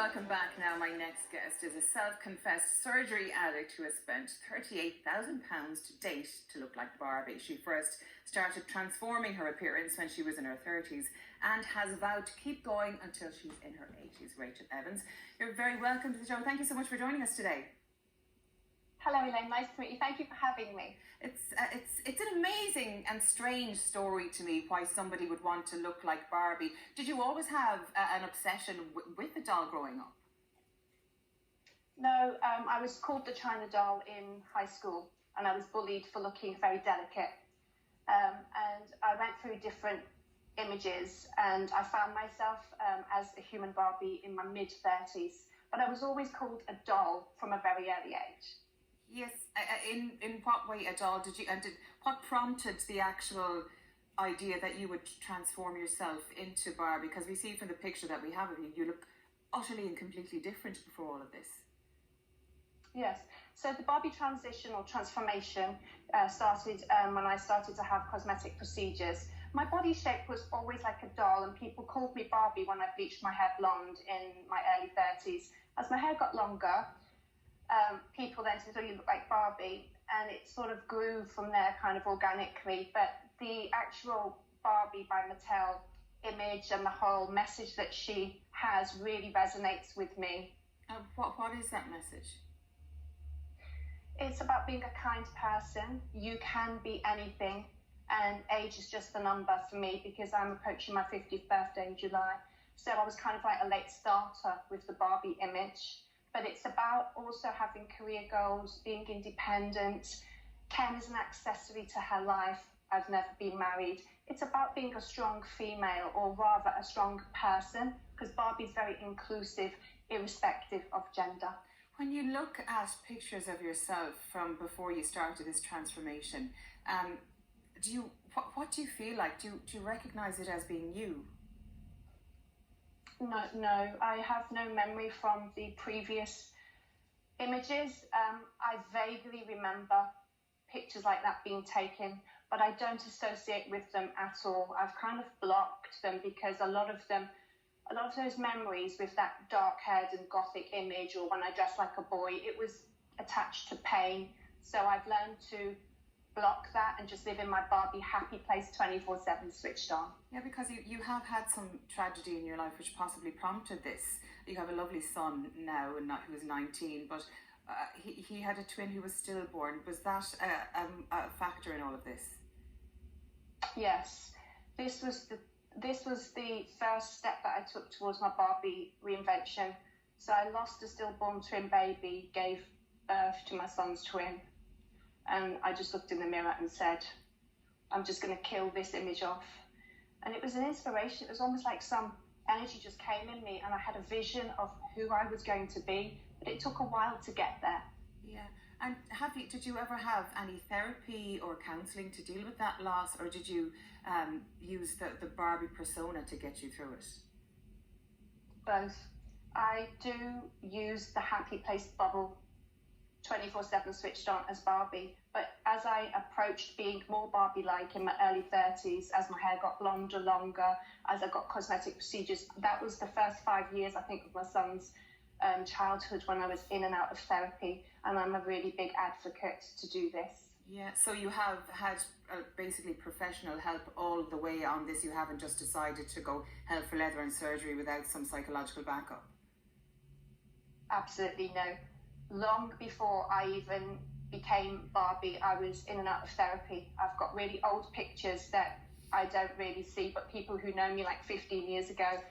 welcome back. Now, my next guest is a self-confessed surgery addict who has spent £38,000 to date to look like Barbie. She first started transforming her appearance when she was in her 30s and has vowed to keep going until she's in her 80s. Rachel Evans, you're very welcome to the show. Thank you so much for joining us today. Hello, Elaine. Nice to meet you. Thank you for having me. It's an amazing and strange story to me why somebody would want to look like Barbie. Did you always have an obsession with the doll growing up? No, I was called the China doll in high school, and I was bullied for looking very delicate. And I went through different images, and I found myself as a human Barbie in my mid-30s. But I was always called a doll from a very early age. Yes. In what way a doll did you? And what prompted the actual idea that you would transform yourself into Barbie? Because we see from the picture that we have of you, you look utterly and completely different before all of this. Yes. So the Barbie transition or transformation started when I started to have cosmetic procedures. My body shape was always like a doll, and people called me Barbie when I bleached my hair blonde in my early 30s. As my hair got longer, people then said, oh, you look like Barbie, and it sort of grew from there kind of organically. But the actual Barbie by Mattel image and the whole message that she has really resonates with me. What is that message? It's about being a kind person. You can be anything, and age is just a number for me because I'm approaching my 50th birthday in July. So I was kind of like a late starter with the Barbie image. But it's about also having career goals, being independent. Ken is an accessory to her life. I've never been married. It's about being a strong female, or rather a strong person, because Barbie's very inclusive, irrespective of gender. When you look at pictures of yourself from before you started this transformation, what do you feel like? Do you recognise it as being you? No, I have no memory from the previous images. I vaguely remember pictures like that being taken, but I don't associate with them at all. I've kind of blocked them because a lot of those memories with that dark-haired and gothic image, or when I dressed like a boy, it was attached to pain. So I've learned to block that and just live in my Barbie happy place 24/7 switched on. Yeah, because you have had some tragedy in your life which possibly prompted this. You have a lovely son now, and who is 19, but he had a twin who was stillborn. Was that a factor in all of this? Yes, this was the first step that I took towards my Barbie reinvention. So I lost a stillborn twin baby, gave birth to my son's twin. And I just looked in the mirror and said, I'm just going to kill this image off. And it was an inspiration. It was almost like some energy just came in me, and I had a vision of who I was going to be. But it took a while to get there. Yeah. And did you ever have any therapy or counselling to deal with that loss, or did you use the Barbie persona to get you through it? Both. I do use the happy place bubble 24/7 switched on as Barbie, but as I approached being more Barbie-like in my early 30s, as my hair got blonder, longer, as I got cosmetic procedures, that was the first 5 years, I think, of my son's childhood when I was in and out of therapy, and I'm a really big advocate to do this. Yeah, so you have had basically professional help all the way on this. You haven't just decided to go hell for leather and surgery without some psychological backup? Absolutely no. Long before I even became Barbie, I was in and out of therapy. I've got really old pictures that I don't really see, but people who know me like 15 years ago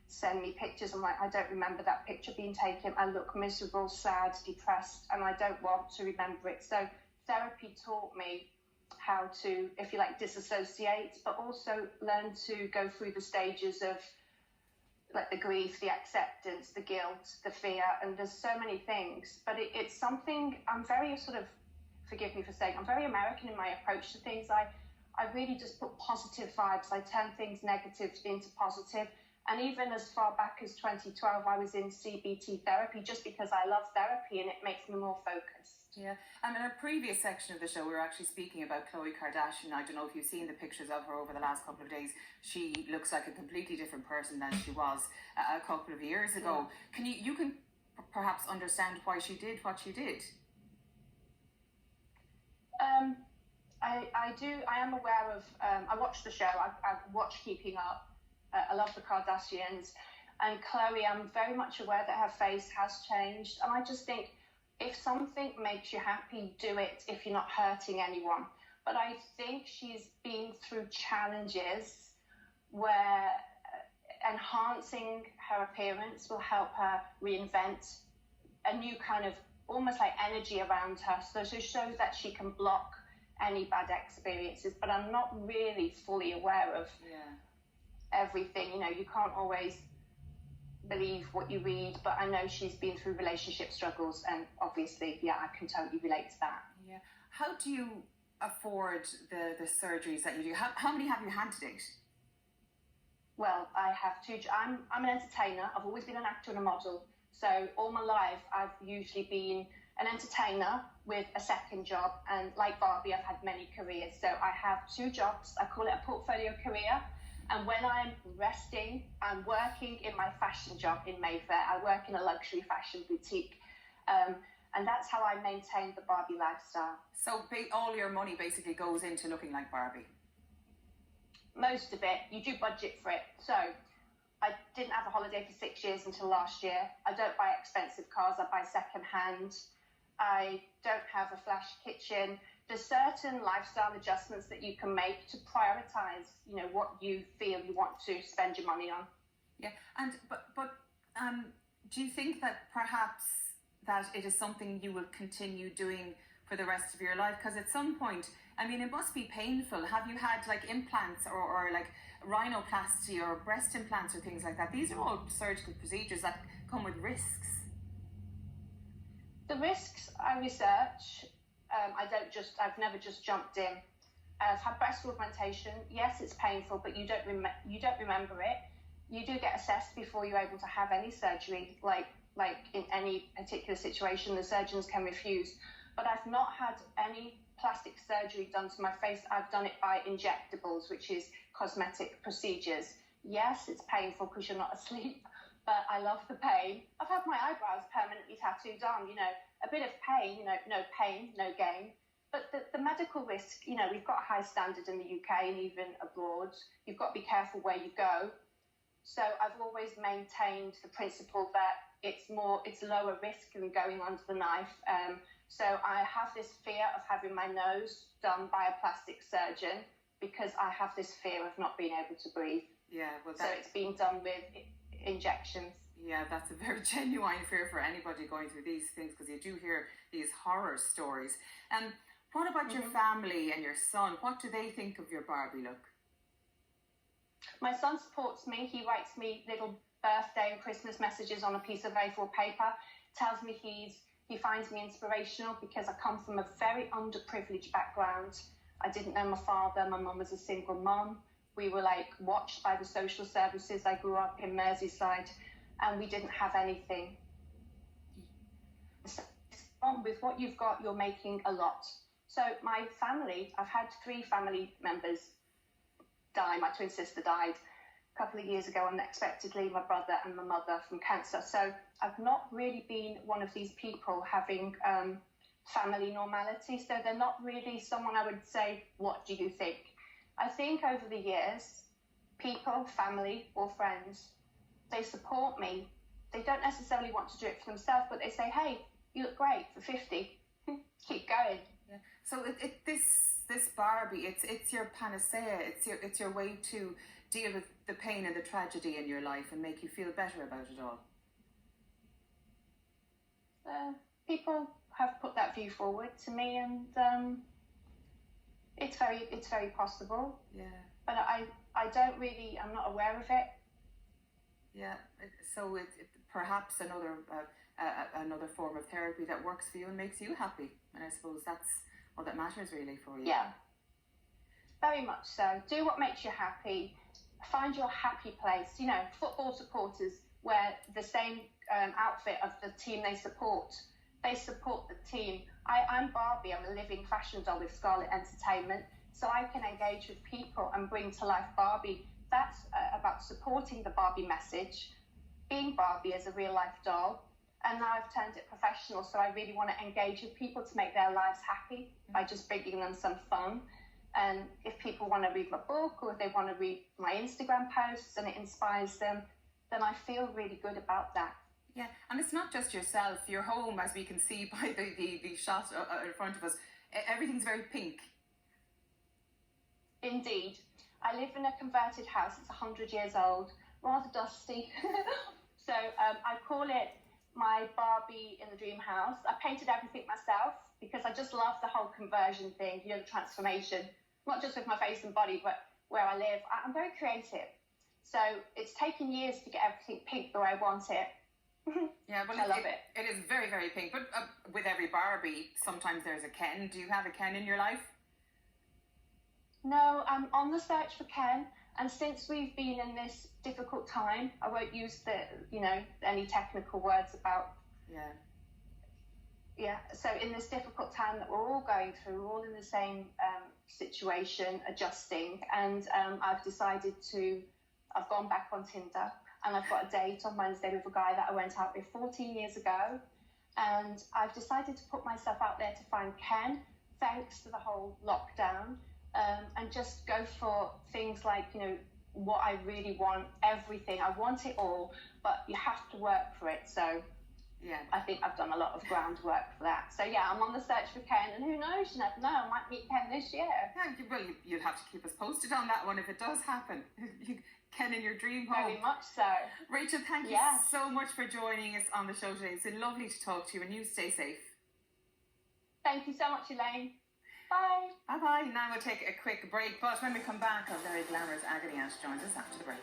send me pictures. I'm like, I don't remember that picture being taken. I look miserable, sad, depressed, and I don't want to remember it. So therapy taught me how to, if you like, disassociate, but also learn to go through the stages of like the grief, the acceptance, the guilt, the fear, and there's so many things. But it's something, I'm very sort of, forgive me for saying, I'm very American in my approach to things. I really just put positive vibes. I turn things negative into positive. And even as far back as 2012, I was in CBT therapy just because I love therapy and it makes me more focused. Yeah, and in a previous section of the show, we were actually speaking about Khloe Kardashian. I don't know if you've seen the pictures of her over the last couple of days. She looks like a completely different person than she was a couple of years ago. Can you can perhaps understand why she did what she did? I do. I am aware of. I watched the show. I watched Keeping Up. I love the Kardashians, and Khloe. I'm very much aware that her face has changed, and I just think, if something makes you happy, do it if you're not hurting anyone. But I think she's been through challenges where enhancing her appearance will help her reinvent a new kind of almost like energy around her, so shows that she can block any bad experiences. But I'm not really fully aware of everything. You know, you can't always believe what you read, but I know she's been through relationship struggles, and obviously, I can totally relate to that. Yeah. How do you afford the surgeries that you do? How many have you had to date? Well, I have two. I'm an entertainer. I've always been an actor and a model. So all my life, I've usually been an entertainer with a second job. And like Barbie, I've had many careers. So I have two jobs. I call it a portfolio career. And when I'm resting, I'm working in my fashion job in Mayfair. I work in a luxury fashion boutique. And that's how I maintain the Barbie lifestyle. So all your money basically goes into looking like Barbie? Most of it. You do budget for it. So I didn't have a holiday for 6 years until last year. I don't buy expensive cars. I buy second hand. I don't have a flash kitchen. There's certain lifestyle adjustments that you can make to prioritize, you know, what you feel you want to spend your money on. Yeah, and but do you think that perhaps that it is something you will continue doing for the rest of your life? Because at some point, I mean, it must be painful. Have you had like implants or like rhinoplasty or breast implants or things like that? These are all surgical procedures that come with risks. The risks I research. I've never just jumped in. I've had breast augmentation. Yes, it's painful, but you don't remember it. You do get assessed before you're able to have any surgery. Like in any particular situation, the surgeons can refuse. But I've not had any plastic surgery done to my face. I've done it by injectables, which is cosmetic procedures. Yes, it's painful because you're not asleep, but I love the pain. I've had my eyebrows permanently tattooed on, you know, a bit of pain, you know, no pain, no gain. But the medical risk, you know, we've got a high standard in the UK and even abroad. You've got to be careful where you go. So I've always maintained the principle that it's lower risk than going under the knife. So I have this fear of having my nose done by a plastic surgeon because I have this fear of not being able to breathe. Yeah, well, so it's being done with injections. Yeah, that's a very genuine fear for anybody going through these things, because you do hear these horror stories. And what about your family and your son? What do they think of your Barbie look? My son supports me. He writes me little birthday and Christmas messages on a piece of A4 paper, tells me he finds me inspirational because I come from a very underprivileged background. I didn't know my father. My mum was a single mum. We were like watched by the social services. I grew up in Merseyside and we didn't have anything. So with what you've got, you're making a lot. So my family, I've had 3 family members die. My twin sister died a couple of years ago unexpectedly, my brother and my mother from cancer. So I've not really been one of these people having family normality. So they're not really someone I would say, what do you think? I think over the years, people, family or friends, they support me. They don't necessarily want to do it for themselves, but they say, hey, you look great for 50. Keep going. Yeah. So this Barbie, it's your panacea. It's your way to deal with the pain and the tragedy in your life and make you feel better about it all. People have put that view forward to me, and it's very possible. Yeah. But I'm not aware of it. Yeah. So it perhaps another form of therapy that works for you and makes you happy. And I suppose that's all that matters really for you. Yeah. Very much so. Do what makes you happy. Find your happy place. You know, football supporters wear the same outfit of the team they support. They support the team. I'm Barbie. I'm a living fashion doll with Scarlett Entertainment, so I can engage with people and bring to life Barbie. That's about supporting the Barbie message, being Barbie as a real life doll, and now I've turned it professional, so I really want to engage with people to make their lives happy by just bringing them some fun. And if people want to read my book, or if they want to read my Instagram posts and it inspires them, then I feel really good about that. Yeah, and it's not just yourself. Your home, as we can see by the shot in front of us, everything's very pink. Indeed. I live in a converted house. It's 100 years old, rather dusty. So I call it my Barbie in the dream house. I painted everything myself because I just love the whole conversion thing, the transformation, not just with my face and body, but where I live. I'm very creative. So it's taken years to get everything pink the way I want it. Yeah, well, I love it. It is very, very pink. But with every Barbie, sometimes there's a Ken. Do you have a Ken in your life? No, I'm on the search for Ken. And since we've been in this difficult time, I won't use any technical words about. Yeah. So in this difficult time that we're all going through, we're all in the same situation, adjusting. And I've gone back on Tinder. And I've got a date on Wednesday with a guy that I went out with 14 years ago. And I've decided to put myself out there to find Ken, thanks to the whole lockdown, and just go for things like, what I really want, everything. I want it all, but you have to work for it. So yeah, I think I've done a lot of groundwork for that. So yeah, I'm on the search for Ken, and who knows, you never know, I might meet Ken this year. Yeah, well, you'll have to keep us posted on that one if it does happen. Ken in your dream home. Very much so. Rachel, thank you so much for joining us on the show today. It's been lovely to talk to you, and you stay safe. Thank you so much, Elaine. Bye. Bye-bye. Now we'll take a quick break, but when we come back, our very glamorous Agony Ash joins us after the break.